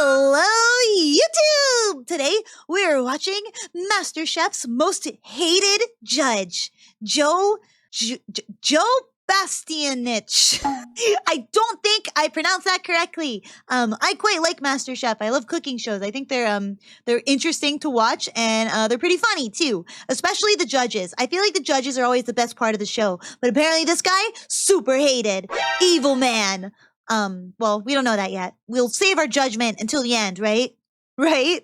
Hello, YouTube! Today, we're watching MasterChef's most hated judge, Joe Bastianich. I don't think I pronounced that correctly. I quite like MasterChef. I love cooking shows. I think they're interesting to watch, and they're pretty funny too. Especially the judges. I feel like the judges are always the best part of the show. But apparently, this guy super hated, evil man. Well, we don't know that yet. We'll save our judgment until the end, right? Right?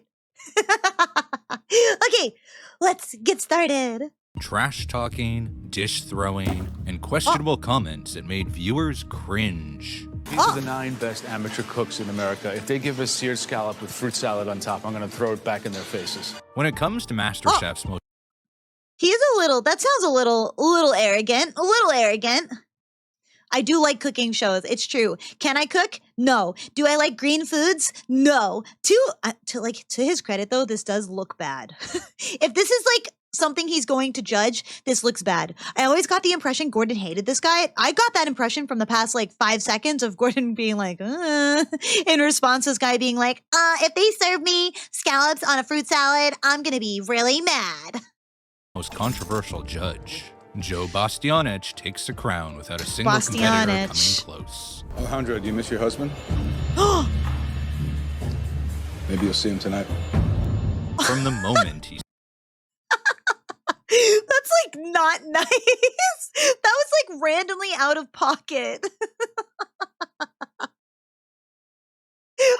Okay, let's get started. Trash talking, dish throwing, and questionable comments that made viewers cringe. These are the 9 best amateur cooks in America. If they give us seared scallop with fruit salad on top, I'm going to throw it back in their faces. When it comes to MasterChef's most He's that sounds a little arrogant, I do like cooking shows. It's true. Can I cook? No. Do I like green foods? No. To his credit though, this does look bad. If this is like something he's going to judge, this looks bad. I always got the impression Gordon hated this guy. I got that impression from the past like 5 seconds of Gordon being like, in response to this guy being like, if they serve me scallops on a fruit salad, I'm gonna be really mad. most controversial judge, Joe Bastianich, takes the crown without a single competitor coming close. Alejandro, do you miss your husband? Maybe you'll see him tonight. From the moment he That's like not nice. That was like randomly out of pocket.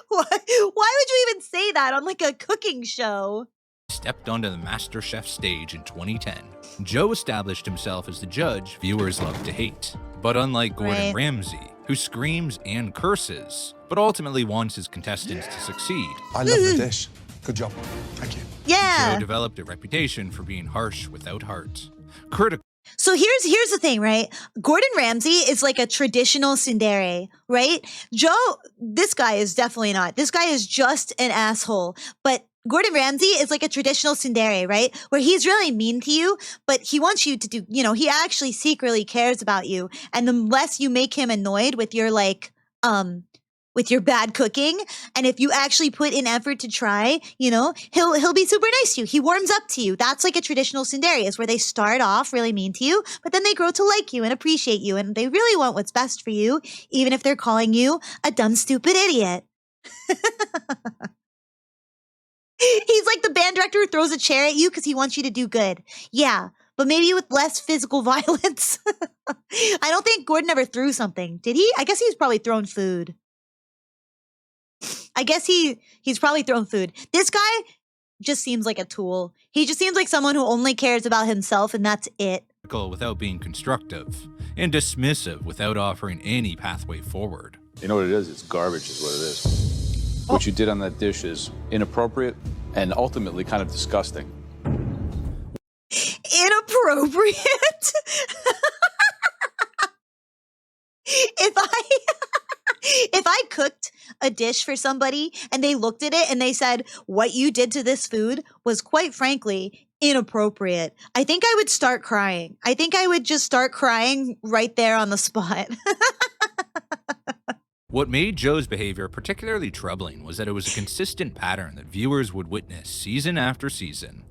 Why would you even say that on like a cooking show? stepped onto the MasterChef stage in 2010, Joe established himself as the judge viewers love to hate. But unlike Gordon Ramsay, who screams and curses, but ultimately wants his contestants to succeed, I love the dish. Good job. Thank you. Yeah. Joe developed a reputation for being harsh without heart. Critical. So here's the thing, right? Gordon Ramsay is like a traditional tsundere, right? Joe, this guy is definitely not. This guy is just an asshole. But Gordon Ramsay is like a traditional tsundere, right? Where he's really mean to you, but he wants you to do, he actually secretly cares about you. And the less you make him annoyed with your with your bad cooking, and if you actually put in effort to try, he'll be super nice to you. He warms up to you. That's like a traditional tsundere, is where they start off really mean to you, but then they grow to like you and appreciate you, and they really want what's best for you, even if they're calling you a dumb, stupid idiot. He's like the band director who throws a chair at you because he wants you to do good. Yeah, but maybe with less physical violence. I don't think Gordon ever threw something. Did he? I guess he's probably thrown food. I guess he's probably thrown food. This guy just seems like a tool. He just seems like someone who only cares about himself, and that's it. Without being constructive, and dismissive without offering any pathway forward. You know what it is? It's garbage is what it is. What you did on that dish is inappropriate and ultimately kind of disgusting. Inappropriate? If I cooked a dish for somebody and they looked at it and they said, what you did to this food was quite frankly inappropriate, I think I would start crying. I think I would just start crying right there on the spot. What made Joe's behavior particularly troubling was that it was a consistent pattern that viewers would witness season after season.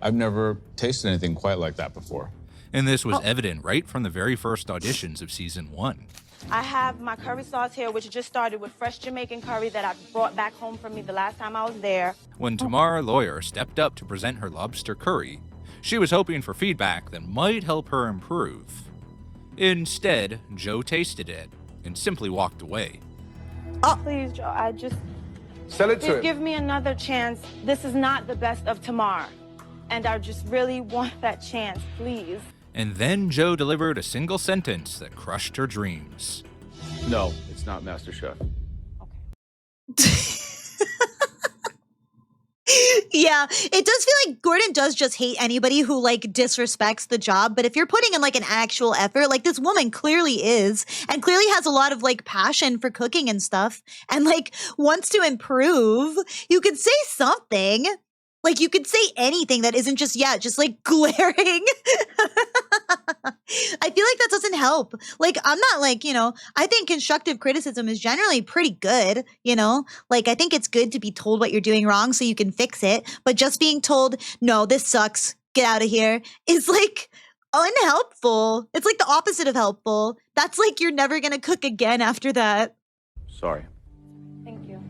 I've never tasted anything quite like that before. And this was evident right from the very first auditions of season 1. I have my curry sauce here, which just started with fresh Jamaican curry that I brought back home from me the last time I was there. When Tamara Lawyer stepped up to present her lobster curry, she was hoping for feedback that might help her improve. Instead, Joe tasted it and simply walked away. Please, Joe, Sell it to please him. give me another chance. This is not the best of Tamar, and I just really want that chance, please. And then Joe delivered a single sentence that crushed her dreams. No, it's not MasterChef. Yeah, it does feel like Gordon does just hate anybody who like disrespects the job. But if you're putting in like an actual effort, like this woman clearly is, and clearly has a lot of like passion for cooking and stuff, and like wants to improve, you could say something. Like, you could say anything that isn't just, just like glaring. I feel like that doesn't help. Like, I'm not like, I think constructive criticism is generally pretty good, Like, I think it's good to be told what you're doing wrong so you can fix it. But just being told, no, this sucks, get out of here, is like unhelpful. It's like the opposite of helpful. That's like you're never going to cook again after that. Sorry. Thank you.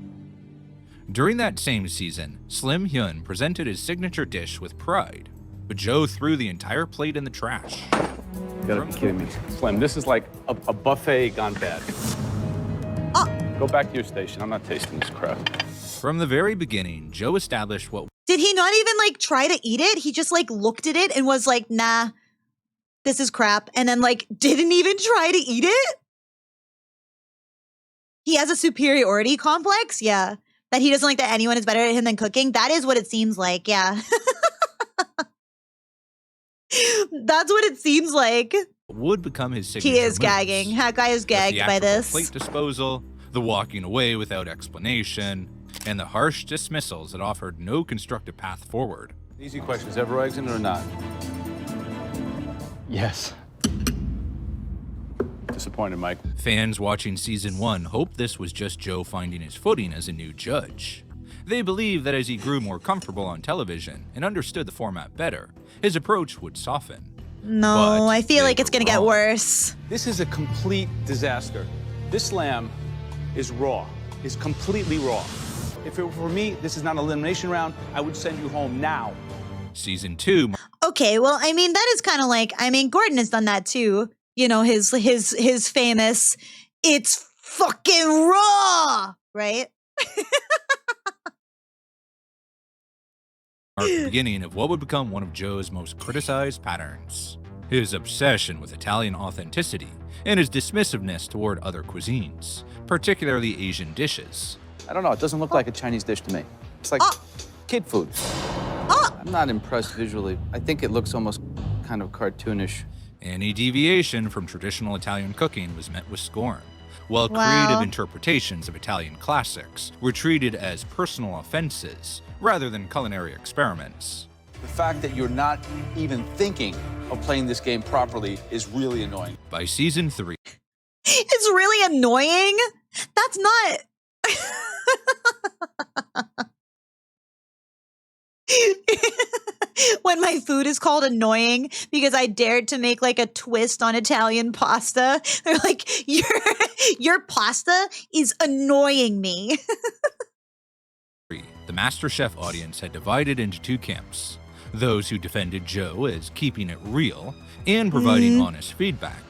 During that same season, Slim Hyun presented his signature dish with pride, but Joe threw the entire plate in the trash. You gotta be kidding me. Slim, this is like a buffet gone bad. Go back to your station. I'm not tasting this crap. From the very beginning, Joe established what Did he not even like try to eat it? He just like looked at it and was like, nah, this is crap. And then like didn't even try to eat it? He has a superiority complex? Yeah. That he doesn't like that anyone is better at him than cooking? That is what it seems like, yeah. That's what it seems like. would become his signature He is moves. gagging. That guy is The gagged by theatrical this. plate disposal, the walking away without explanation, and the harsh dismissals that offered no constructive path forward. Easy questions. Ever eggs in it or not? Yes. Disappointed, Mike. Fans watching season 1 hoped this was just Joe finding his footing as a new judge. They believed that as he grew more comfortable on television and understood the format better, his approach would soften. No, But I feel they like it's were going to get wrong. worse. This is a complete disaster. This lamb is raw, is completely raw. If it were for me, this is not an elimination round. I would send you home now. Season 2 Okay, well, I mean, that is kind of like, Gordon has done that too. You know, his famous, it's fucking raw, right? marked the beginning of what would become one of Joe's most criticized patterns. His obsession with Italian authenticity and his dismissiveness toward other cuisines, particularly Asian dishes. I don't know, it doesn't look like a Chinese dish to me. It's like kid food. I'm not impressed visually. I think it looks almost kind of cartoonish. Any deviation from traditional Italian cooking was met with scorn, while Wow. creative interpretations of Italian classics were treated as personal offenses rather than culinary experiments. The fact that you're not even thinking of playing this game properly is really annoying. By season 3, It's really annoying. That's not. When my food is called annoying because I dared to make like a twist on Italian pasta, they're like, your pasta is annoying me. the MasterChef audience had divided into two camps: those who defended Joe as keeping it real and providing honest feedback,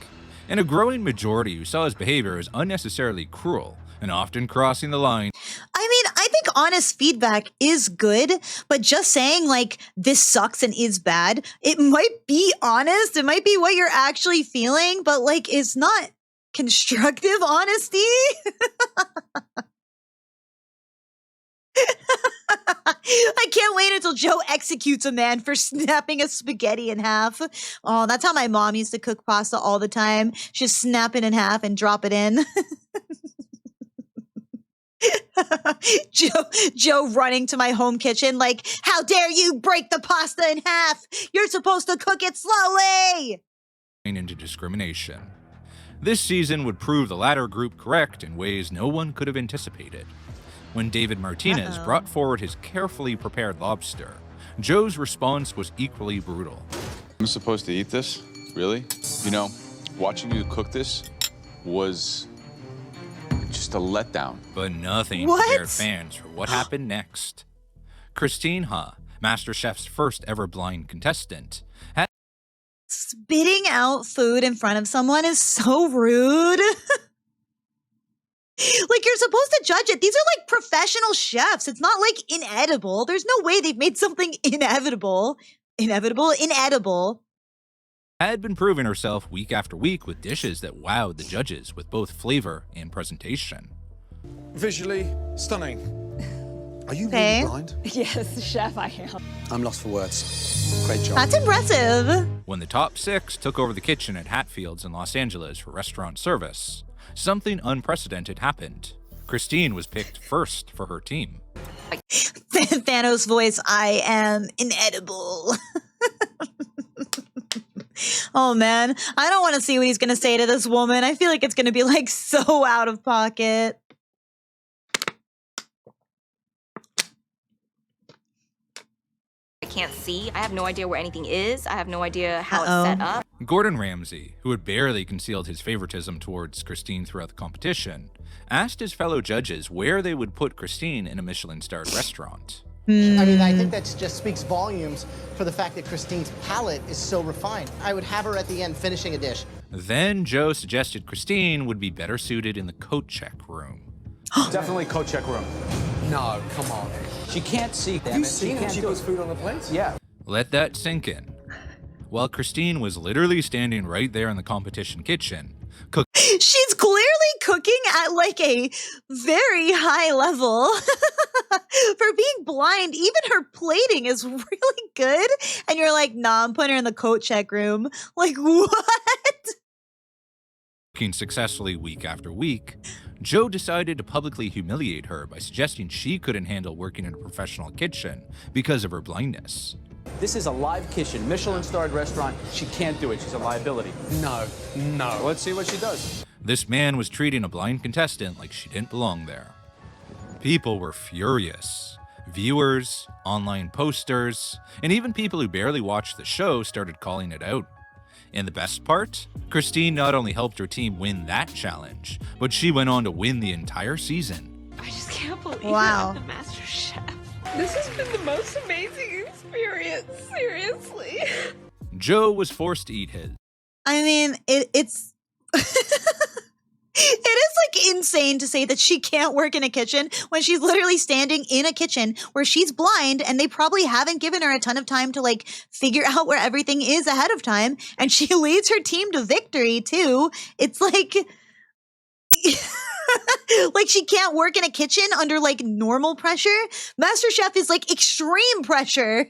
and a growing majority who saw his behavior as unnecessarily cruel and often crossing the line. I mean, I think honest feedback is good, but just saying like this sucks and is bad, it might be honest, it might be what you're actually feeling, but like it's not constructive honesty. I can't wait until Joe executes a man for snapping a spaghetti in half. Oh, that's how my mom used to cook pasta all the time. Just snap it in half and drop it in. Joe running to my home kitchen like, how dare you break the pasta in half? You're supposed to cook it slowly. Into discrimination. This season would prove the latter group correct in ways no one could have anticipated. When David Martinez brought forward his carefully prepared lobster, Joe's response was equally brutal. I'm supposed to eat this? Really? You know, watching you cook this was just a letdown. But nothing What? prepared fans for what happened next. Christine Ha, MasterChef's first ever blind contestant, had Spitting out food in front of someone is so rude. Like, you're supposed to judge it. These are like professional chefs. It's not like inedible. There's no way they've made something inedible. had been proving herself week after week with dishes that wowed the judges with both flavor and presentation. Visually stunning. Are you Okay. really blind? Yes, chef, I am. I'm lost for words. Great job. That's impressive. When the top 6 took over the kitchen at Hatfields in Los Angeles for restaurant service, something unprecedented happened. Christine was picked first for her team. Thanos voice, I am inedible. Oh man, I don't want to see what he's going to say to this woman. I feel like it's going to be like so out of pocket. I can't see. I have no idea where anything is. I have no idea how it's set up. Gordon Ramsay, who had barely concealed his favoritism towards Christine throughout the competition, asked his fellow judges where they would put Christine in a Michelin-starred restaurant. I mean, I think that just speaks volumes for the fact that Christine's palate is so refined. I would have her at the end finishing a dish. Then Joe suggested Christine would be better suited in the coat check room. Definitely coat check room. No, come on. She can't see. Have you seen how she puts food on the plates? Yeah. Let that sink in. While Christine was literally standing right there in the competition kitchen, she's clearly cooking at like a very high level. For being blind, even her plating is really good. And you're like, nah, I'm putting her in the coat check room. Like, what? cooking successfully week after week, Joe decided to publicly humiliate her by suggesting she couldn't handle working in a professional kitchen because of her blindness. This is a live kitchen, Michelin-starred restaurant. She can't do it. She's a liability. No. Well, let's see what she does. This man was treating a blind contestant like she didn't belong there. People were furious. Viewers, online posters, and even people who barely watched the show started calling it out. And the best part? Christine not only helped her team win that challenge, but she went on to win the entire season. I just can't believe Wow. I'm the MasterChef. This has been the most amazing experience, seriously. Joe was forced to eat his. I mean, it's it is like insane to say that she can't work in a kitchen when she's literally standing in a kitchen where she's blind and they probably haven't given her a ton of time to like figure out where everything is ahead of time, and she leads her team to victory too. It's like like she can't work in a kitchen under like normal pressure. MasterChef is like extreme pressure.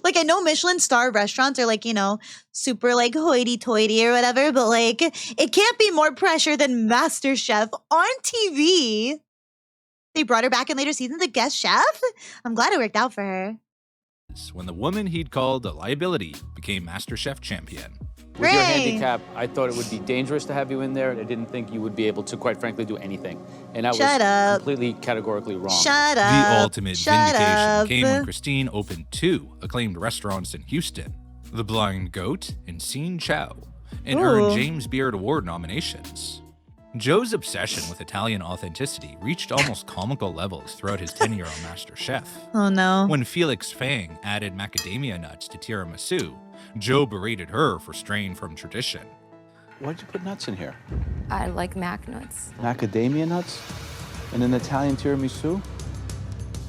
Like I know Michelin star restaurants are like, you know, super like hoity-toity or whatever, but like it can't be more pressure than MasterChef on TV. They brought her back in later seasons as guest chef. I'm glad it worked out for her. When the woman he'd called a liability became MasterChef champion. With your Hooray! handicap, I thought it would be dangerous to have you in there. I didn't think you would be able to, quite frankly, do anything. And that Shut was up. completely categorically wrong. Shut up. The ultimate Shut vindication up. came when Christine opened 2 acclaimed restaurants in Houston, The Blind Goat and Scene Chow, and earned Ooh. James Beard Award nominations. Joe's obsession with Italian authenticity reached almost comical levels throughout his tenure on MasterChef. Oh no. When Felix Fang added macadamia nuts to tiramisu, Joe berated her for straying from tradition. Why'd you put nuts in here? I like mac nuts. Macadamia nuts? And an Italian tiramisu?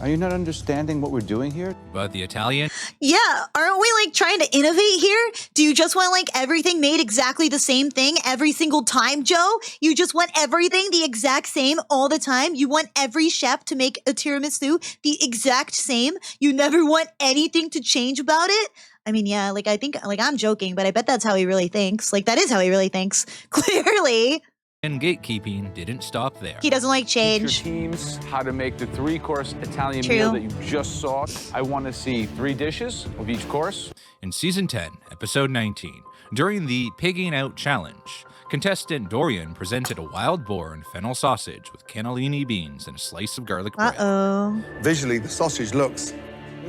Are you not understanding what we're doing here? But the Italian Yeah, aren't we like trying to innovate here? Do you just want like everything made exactly the same thing every single time, Joe? You just want everything the exact same all the time? You want every chef to make a tiramisu the exact same? You never want anything to change about it? I mean, yeah, like I think, like I'm joking, but I bet that's how he really thinks. Like that is how he really thinks. Clearly. and gatekeeping didn't stop there. He doesn't like Teach your change. teams how to make the 3-course Italian True. meal that you just saw. I want to see 3 dishes of each course. In Season 10, Episode 19, during the Pigging Out Challenge, contestant Dorian presented a wild boar and fennel sausage with cannellini beans and a slice of garlic bread. Uh-oh. Visually, the sausage looks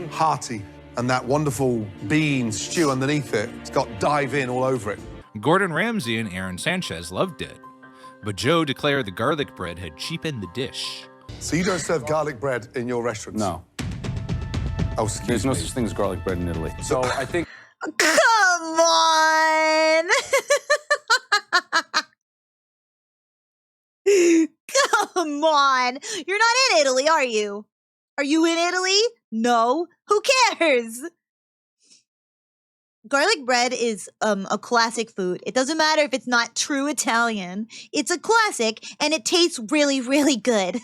hearty, and that wonderful bean stew underneath it, it's got dive in all over it. Gordon Ramsay and Aaron Sanchez loved it, but Joe declared the garlic bread had cheapened the dish. So you don't serve garlic bread in your restaurants? No. Oh, excuse There's no me. such thing as garlic bread in Italy. So I think Come on. Come on. You're not in Italy, are you? Are you in Italy? No. Who cares? Garlic bread is a classic food. It doesn't matter if it's not true Italian. It's a classic, and it tastes really, really good.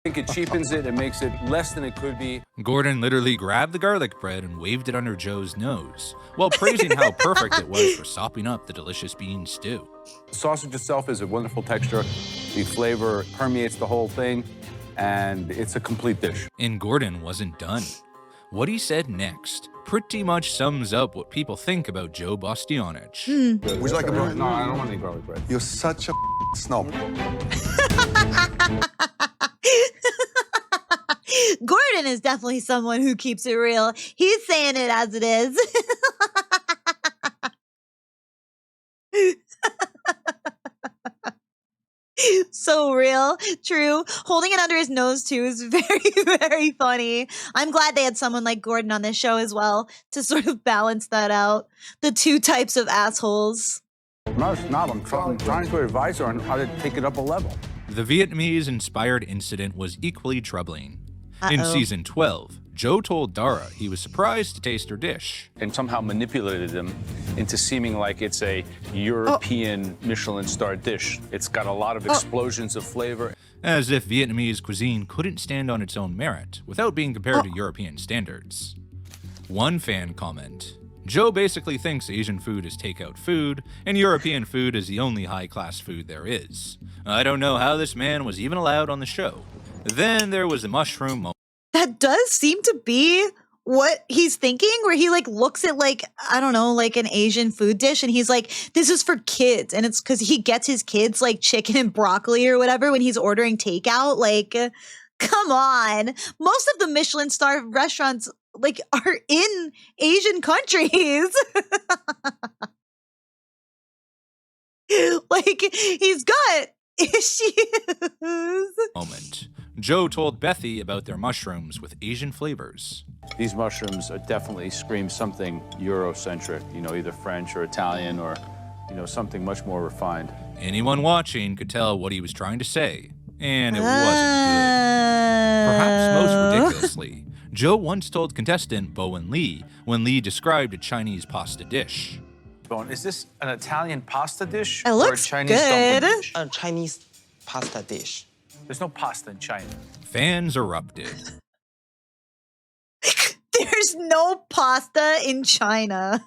it cheapens it and makes it less than it could be. Gordon literally grabbed the garlic bread and waved it under Joe's nose, while praising how perfect it was for sopping up the delicious bean stew. The sausage itself is a wonderful texture. The flavor permeates the whole thing. and it's a complete dish. And Gordon wasn't done. What he said next pretty much sums up what people think about Joe Bastianich. Would you like a broccoli? No, I don't want any garlic bread. You're such a snob. Gordon is definitely someone who keeps it real. He's saying it as it is. So real, true. Holding it under his nose too is very, very funny. I'm glad they had someone like Gordon on this show as well to sort of balance that out. The two types of assholes. I'm not a snob. I'm trying to advise her on how to take it up a level. The Vietnamese-inspired incident was equally troubling. In Uh-oh. season 12, Joe told Dara he was surprised to taste her dish. And somehow manipulated them into seeming like it's a European Michelin-starred dish. It's got a lot of explosions of flavor. As if Vietnamese cuisine couldn't stand on its own merit without being compared to European standards. One fan comment, Joe basically thinks Asian food is takeout food, and European food is the only high-class food there is. I don't know how this man was even allowed on the show. Then there was the mushroom moment. That does seem to be what he's thinking, where he like looks at like, I don't know, like an Asian food dish and he's like, this is for kids. And it's because he gets his kids like chicken and broccoli or whatever when he's ordering takeout. Like, come on. Most of the Michelin star restaurants like are in Asian countries. Like he's got issues. Moment. Joe told Bethy about their mushrooms with Asian flavors. These mushrooms are definitely scream something Eurocentric, you know, either French or Italian or, you know, something much more refined. Anyone watching could tell what he was trying to say, and it wasn't good. Perhaps most ridiculously, Joe once told contestant Bowen Lee when Lee described a Chinese pasta dish. Bowen, is this an Italian pasta dish It or a looks Chinese good. dumpling dish? A Chinese pasta dish. There's no pasta in China. Fans erupted. There's no pasta in China.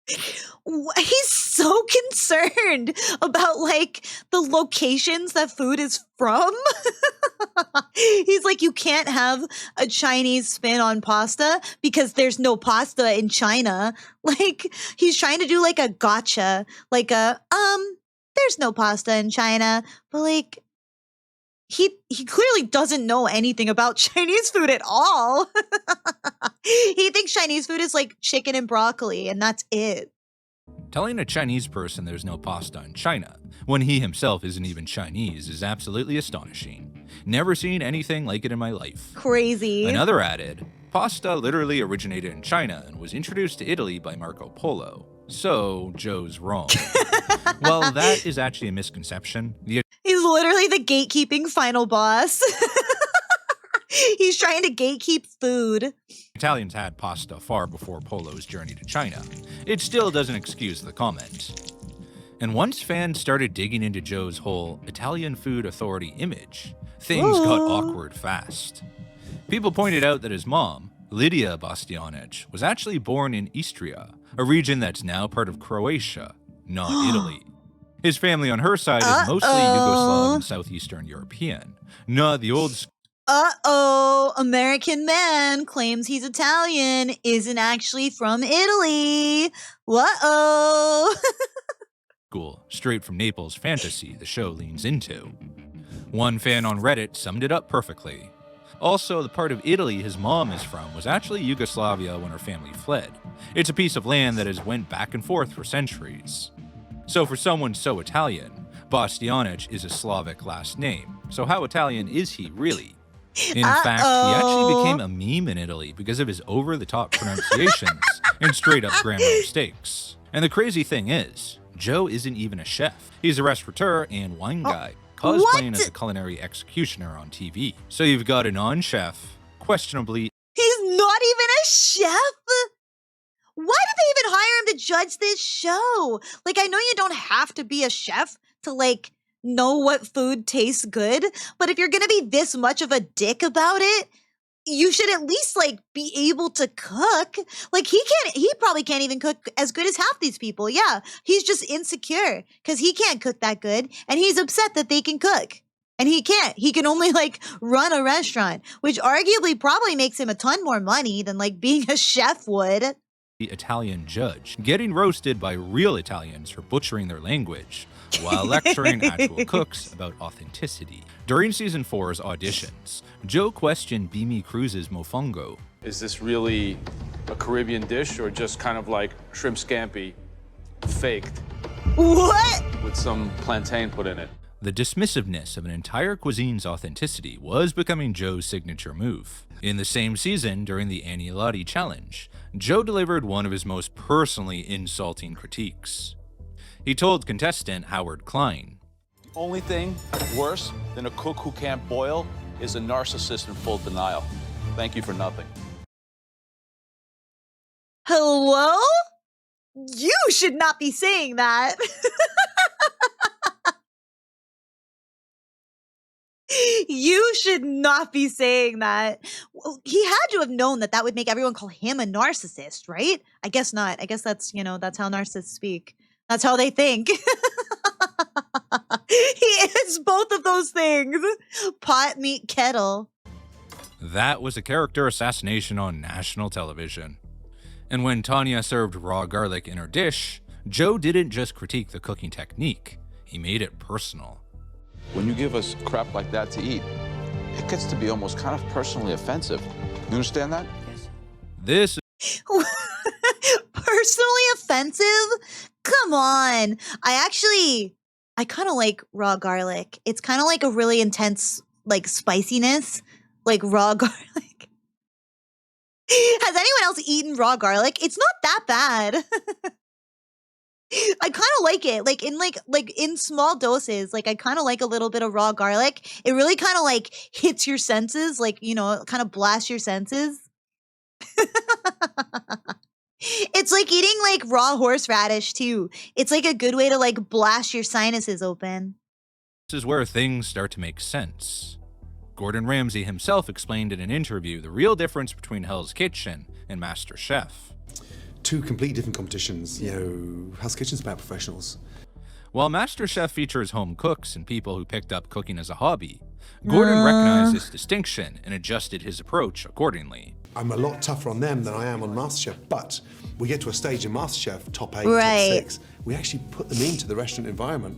He's so concerned about like the locations that food is from. He's like, you can't have a Chinese spin on pasta because there's no pasta in China. Like he's trying to do like a gotcha, like a there's no pasta in China, but like he clearly doesn't know anything about Chinese food at all. He thinks Chinese food is like chicken and broccoli and that's it. Telling a Chinese person there's no pasta in China, when he himself isn't even Chinese, is absolutely astonishing. Never seen anything like it in my life. Crazy. Another added, pasta literally originated in China and was introduced to Italy by Marco Polo. So, Joe's wrong. Well, that is actually a misconception. He's literally the gatekeeping final boss. He's trying to gatekeep food. Italians had pasta far before Polo's journey to China. It still doesn't excuse the comment. And once fans started digging into Joe's whole Italian food authority image, things got awkward fast. People pointed out that his mom, Lydia Bastianich, was actually born in Istria, a region that's now part of Croatia, not Italy. His family on her side is mostly Yugoslav and Southeastern European, not the old American man claims he's Italian, isn't actually from Italy. school, straight from Naples fantasy the show leans into. One fan on Reddit summed it up perfectly. Also, the part of Italy his mom is from was actually Yugoslavia when her family fled. It's a piece of land that has went back and forth for centuries. So for someone so Italian, Bastianich is a Slavic last name. So how Italian is he really? In fact, he actually became a meme in Italy because of his over-the-top pronunciations and straight-up grammar mistakes. And the crazy thing is, Joe isn't even a chef. He's a restaurateur and wine guy, cosplaying as a culinary executioner on TV. So you've got a non-chef, questionably... He's not even a chef? Why did they even hire him to judge this show? Like, I know you don't have to be a chef to, like, know what food tastes good, but if you're gonna be this much of a dick about it, you should at least like be able to cook. Like he probably can't even cook as good as half these people. Yeah, he's just insecure because he can't cook that good and he's upset that they can cook. And he can't. He can only like run a restaurant, which arguably probably makes him a ton more money than like being a chef would. The Italian judge, getting roasted by real Italians for butchering their language, while lecturing actual cooks about authenticity. During season 4's auditions, Joe questioned Bimi Cruz's mofongo. Is this really a Caribbean dish or just kind of like shrimp scampi faked? What? With some plantain put in it. The dismissiveness of an entire cuisine's authenticity was becoming Joe's signature move. In the same season, during the Anielati challenge, Joe delivered one of his most personally insulting critiques. He told contestant Howard Klein, The only thing worse than a cook who can't boil is a narcissist in full denial. Thank you for nothing. Hello? You should not be saying that. You should not be saying that. Well, he had to have known that that would make everyone call him a narcissist, right? I guess not. I guess that's, that's how narcissists speak. That's how they think. He is both of those things. Pot, meat, kettle. that was a character assassination on national television. And when Tanya served raw garlic in her dish, Joe didn't just critique the cooking technique, he made it personal. When you give us crap like that to eat, it gets to be almost kind of personally offensive. You understand that? This Personally offensive? Come on. I kind of like raw garlic. It's kind of like a really intense, like, spiciness, like raw garlic. Has anyone else eaten raw garlic? It's not that bad. I kind of like it, like in small doses. Like I kind of like a little bit of raw garlic. It really kind of like hits your senses, like, you know, kind of blasts your senses. It's like eating like raw horseradish too. It's like a good way to like blast your sinuses open. is where things start to make sense. Gordon Ramsay himself explained in an interview the real difference between Hell's Kitchen and MasterChef. Two completely different competitions. You know, Hell's Kitchen's about professionals. While MasterChef features home cooks and people who picked up cooking as a hobby, Gordon recognized this distinction and adjusted his approach accordingly. I'm a lot tougher on them than I am on MasterChef, but we get to a stage in MasterChef, top 8, right. top 6, we actually put them into the restaurant environment.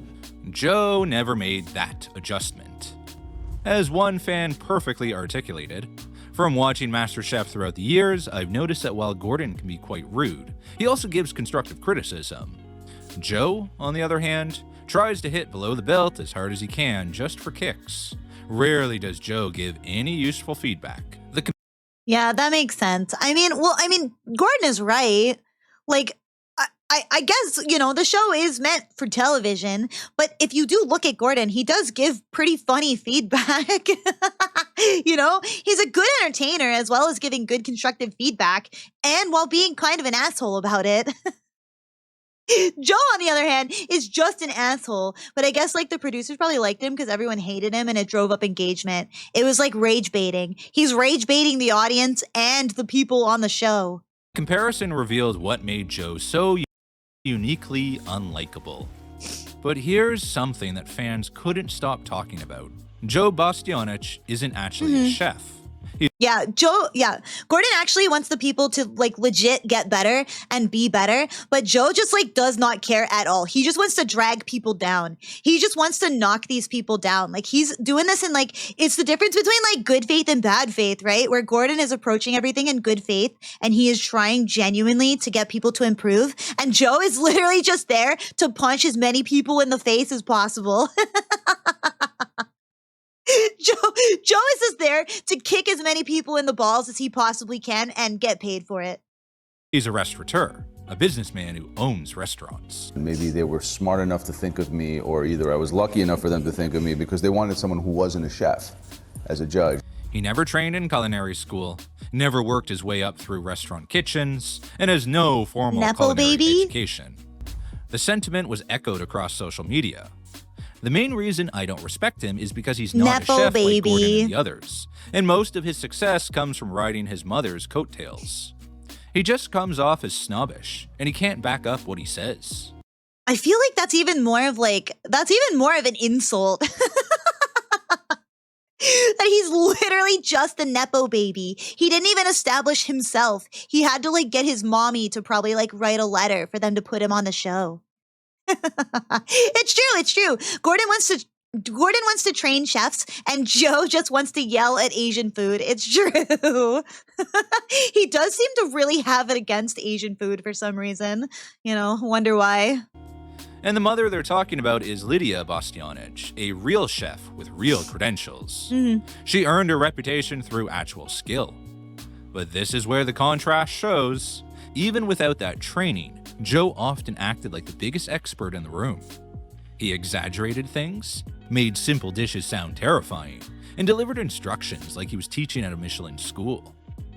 Joe never made that adjustment. As one fan perfectly articulated, from watching MasterChef throughout the years, I've noticed that while Gordon can be quite rude, he also gives constructive criticism. Joe, on the other hand, tries to hit below the belt as hard as he can just for kicks. Rarely does Joe give any useful feedback. Yeah, that makes sense. I mean, Gordon is right. Like, I guess, you know, the show is meant for television, but if you do look at Gordon, he does give pretty funny feedback. You know, he's a good entertainer as well as giving good constructive feedback, and while being kind of an asshole about it. Joe, on the other hand, is just an asshole, but I guess like the producers probably liked him because everyone hated him and it drove up engagement. It was like rage baiting. He's rage baiting the audience and the people on the show. Comparison revealed what made Joe so uniquely unlikable. But here's something that fans couldn't stop talking about. Joe Bastianich isn't actually a chef. Gordon actually wants the people to like legit get better and be better, but Joe just like does not care at all. He just wants to drag people down. He just wants to knock these people down. Like he's doing this in like, it's the difference between like good faith and bad faith, right? Where Gordon is approaching everything in good faith and he is trying genuinely to get people to improve. And Joe is literally just there to punch as many people in the face as possible. Joe is just there to kick as many people in the balls as he possibly can and get paid for it. He's a restaurateur, a businessman who owns restaurants. Maybe they were smart enough to think of me, or either I was lucky enough for them to think of me because they wanted someone who wasn't a chef as a judge. He never trained in culinary school, never worked his way up through restaurant kitchens, and has no formal culinary education. The sentiment was echoed across social media. The main reason I don't respect him is because he's not a chef like Gordon and the others, and most of his success comes from riding his mother's coattails. He just comes off as snobbish, and he can't back up what he says. I feel like that's even more of an insult. that he's literally just a Nepo baby. He didn't even establish himself. He had to like get his mommy to probably like write a letter for them to put him on the show. It's true. Gordon wants to train chefs, and Joe just wants to yell at Asian food. It's true. He does seem to really have it against Asian food for some reason. You know, wonder why. And the mother they're talking about is Lydia Bastianich, a real chef with real credentials. She earned her reputation through actual skill. But this is where the contrast shows. Even without that training, Joe often acted like the biggest expert in the room. He exaggerated things, made simple dishes sound terrifying, and delivered instructions like he was teaching at a Michelin school.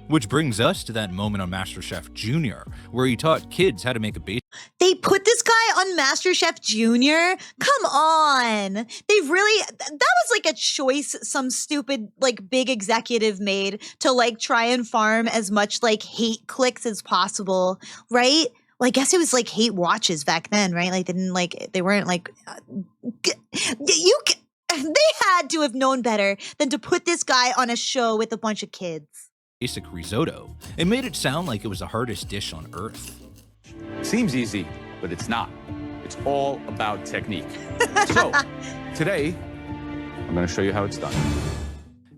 Which brings us to that moment on MasterChef Junior, where he taught kids how to make a basic. They put this guy on MasterChef Junior? Come on. They really, that was like a choice some stupid, like big executive made to like try and farm as much like hate clicks as possible, right? Well, I guess it was like hate watches back then, right? Like they weren't like, they had to have known better than to put this guy on a show with a bunch of kids. Basic risotto. It made it sound like it was the hardest dish on earth. Seems easy, but it's not. It's all about technique. So, today, I'm going to show you how it's done.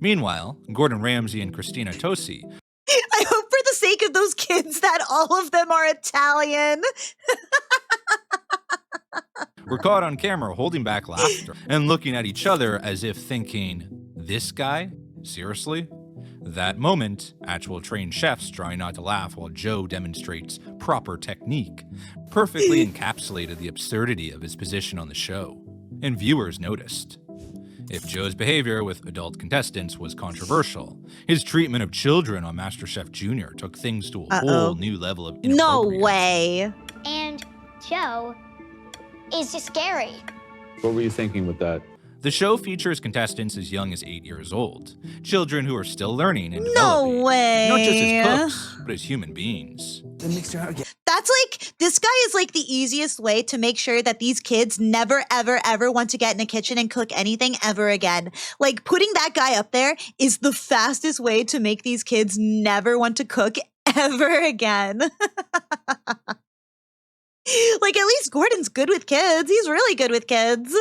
Meanwhile, Gordon Ramsay and Christina Tosi. I hope for the sake of those kids that all of them are Italian. Were caught on camera holding back laughter and looking at each other as if thinking, this guy? Seriously? That moment, actual trained chefs trying not to laugh while Joe demonstrates proper technique, perfectly encapsulated the absurdity of his position on the show, and viewers noticed. If Joe's behavior with adult contestants was controversial, his treatment of children on MasterChef Junior took things to a whole new level of inappropriate. No way. And Joe is just scary. What were you thinking with that? The show features contestants as young as 8 years old, children who are still learning and No developing, way. not just as cooks, but as human beings. That's like, this guy is like the easiest way to make sure that these kids never, ever, ever want to get in a kitchen and cook anything ever again. Like, putting that guy up there is the fastest way to make these kids never want to cook ever again. Like, at least Gordon's good with kids. He's really good with kids.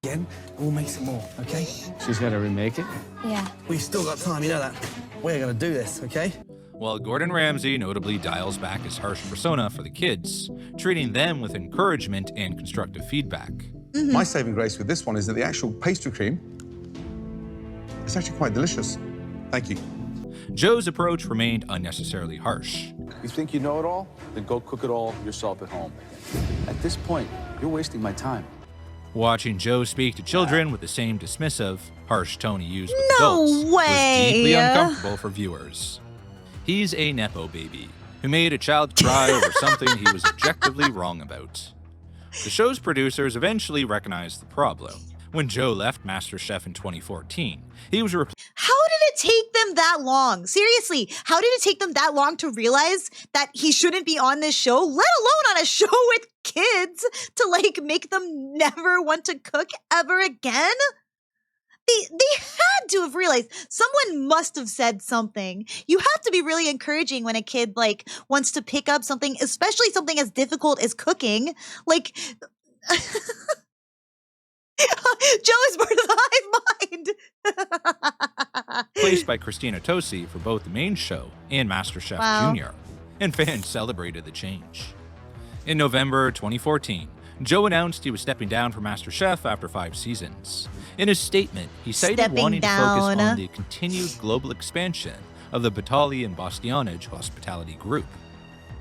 Again, we'll make some more, okay? She's going to remake it? Yeah. We've still got time, you know that. We're going to do this, okay? While Gordon Ramsay notably dials back his harsh persona for the kids, treating them with encouragement and constructive feedback. My saving grace with this one is that the actual pastry cream is actually quite delicious. Thank you. Joe's approach remained unnecessarily harsh. You think you know it all? Then go cook it all yourself at home. At this point, you're wasting my time. Watching Joe speak to children with the same dismissive, harsh tone he used with No adults way. was deeply uncomfortable for viewers. He's a Nepo baby who made a child cry over something he was objectively wrong about. The show's producers eventually recognized the problem. When Joe left MasterChef in 2014, he was replaced. How did it take them that long? Seriously, how did it take them that long to realize that he shouldn't be on this show, let alone on a show with kids, to like make them never want to cook ever again? They had to have realized. Someone must have said something. You have to be really encouraging when a kid like wants to pick up something, especially something as difficult as cooking. Like Joe is part of the hive mind. Placed by Christina Tosi for both the main show and MasterChef Junior, and fans celebrated the change. In November 2014, Joe announced he was stepping down from MasterChef after 5 seasons. In his statement, he cited wanting to focus on the continued global expansion of the Batali and Bastianich hospitality group.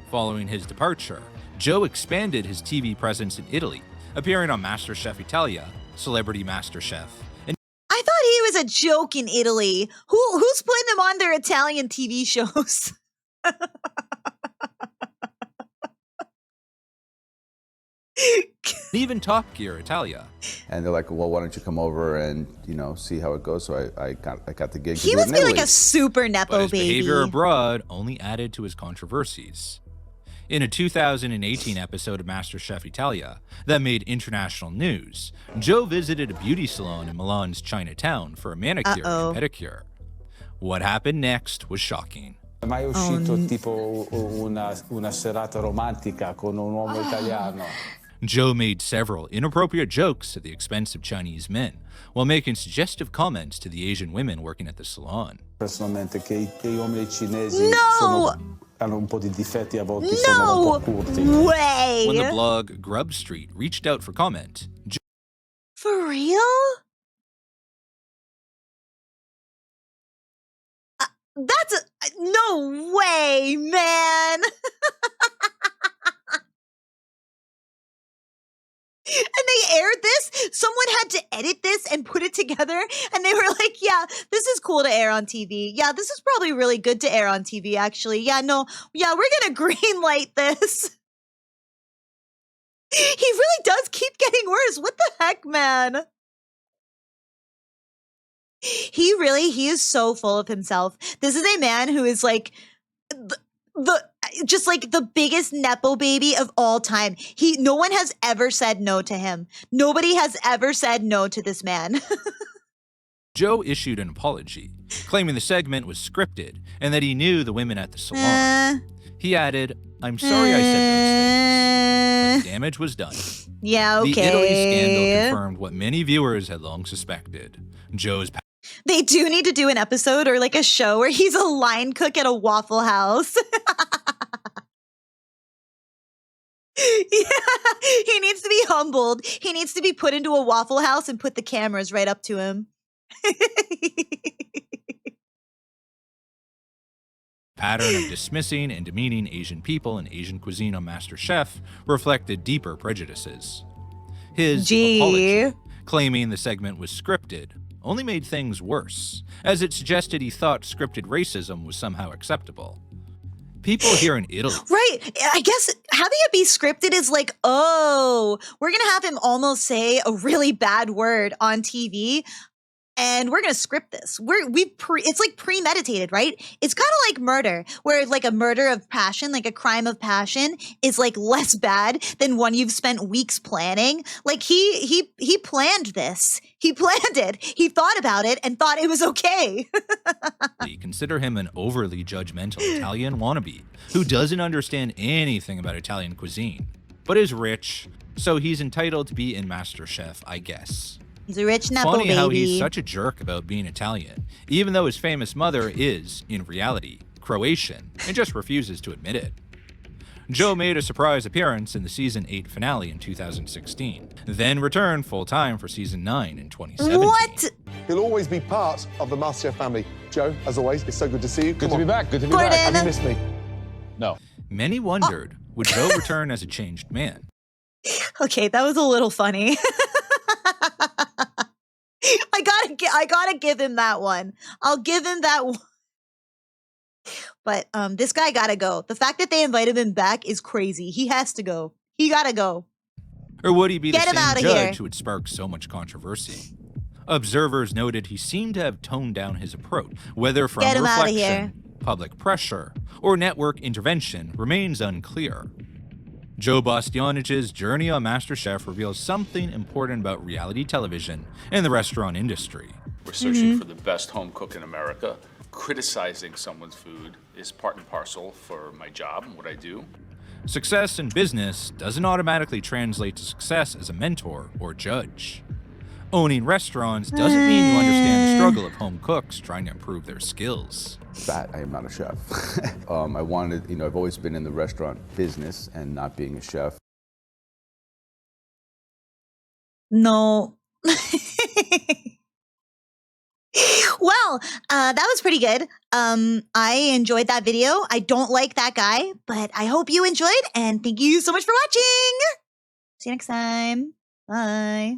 Following his departure, Joe expanded his TV presence in Italy, appearing on MasterChef Italia, Celebrity MasterChef, and I thought he was a joke in Italy. Who's putting him on their Italian TV shows? even Top Gear Italia. And they're like, well, why don't you come over and, you know, see how it goes? So I got the gig. He must be like a super Nepo But his baby. behavior abroad only added to his controversies. In a 2018 episode of MasterChef Italia that made international news, Joe visited a beauty salon in Milan's Chinatown for a manicure and pedicure. What happened next was shocking. Mai uscito tipo una serata romantica con un uomo italiano? Joe made several inappropriate jokes at the expense of Chinese men, while making suggestive comments to the Asian women working at the salon. Personalmente che gli uomini cinesi hanno un po' di difetti a volte, sono un po' curti. Way. When the blog Grub Street reached out for comment, For real? That's no way, man. And they aired this. Someone had to edit this and put it together. And they were like, yeah, this is cool to air on TV. Yeah, this is probably really good to air on TV, actually. Yeah, no, yeah, we're going to green light this. He really does keep getting worse. What the heck, man? He is so full of himself. This is a man who is like just like the biggest Nepo baby of all time. No one has ever said no to him. Nobody has ever said no to this man. Joe issued an apology, claiming the segment was scripted and that he knew the women at the salon. He added, "I'm sorry I said those things, but the damage was done." Yeah, okay. The Italy scandal confirmed what many viewers had long suspected. They do need to do an episode or like a show where he's a line cook at a Waffle House. Yeah, he needs to be humbled. He needs to be put into a Waffle House and put the cameras right up to him. Pattern of dismissing and demeaning Asian people and Asian cuisine on MasterChef reflected deeper prejudices. His apology, claiming the segment was scripted, only made things worse, as it suggested he thought scripted racism was somehow acceptable. People here in Italy. Right. I guess having it be scripted is like, oh, we're going to have him almost say a really bad word on TV. And we're going to script this. It's like premeditated, right? It's kind of like murder, where like a murder of passion, like a crime of passion is like less bad than one you've spent weeks planning. Like he planned this. He planned it. He thought about it and thought it was okay. Consider him an overly judgmental Italian wannabe who doesn't understand anything about Italian cuisine, but is rich, so he's entitled to be in MasterChef, I guess. He's a rich Nepo Funny baby. How he's such a jerk about being Italian, even though his famous mother is, in reality, Croatian, and just refuses to admit it. Joe made a surprise appearance in the Season 8 finale in 2016, then returned full-time for Season 9 in 2017. What? He'll always be part of the MasterChef family. Joe, as always, it's so good to see you. Good to be back. Good to be back. Have you missed me? No. Many wondered, would Joe return as a changed man? Okay, that was a little funny. I gotta give him that one. I'll give him that one. But this guy gotta go. The fact that they invited him back is crazy. He has to go. He gotta go. Or would he be Get the him same outta judge here. who would spark so much controversy? Observers noted he seemed to have toned down his approach, whether from Get him outta here. reflection, public pressure, or network intervention remains unclear. Joe Bastianich's journey on MasterChef reveals something important about reality television and the restaurant industry. We're searching for the best home cook in America. Criticizing someone's food is part and parcel for my job and what I do. Success in business doesn't automatically translate to success as a mentor or judge. Owning restaurants doesn't mean you understand the struggle of home cooks trying to improve their skills. That I am not a chef. I wanted, I've always been in the restaurant business and not being a chef. No. Well, that was pretty good. I enjoyed that video. I don't like that guy, but I hope you enjoyed, and thank you so much for watching. See you next time. Bye.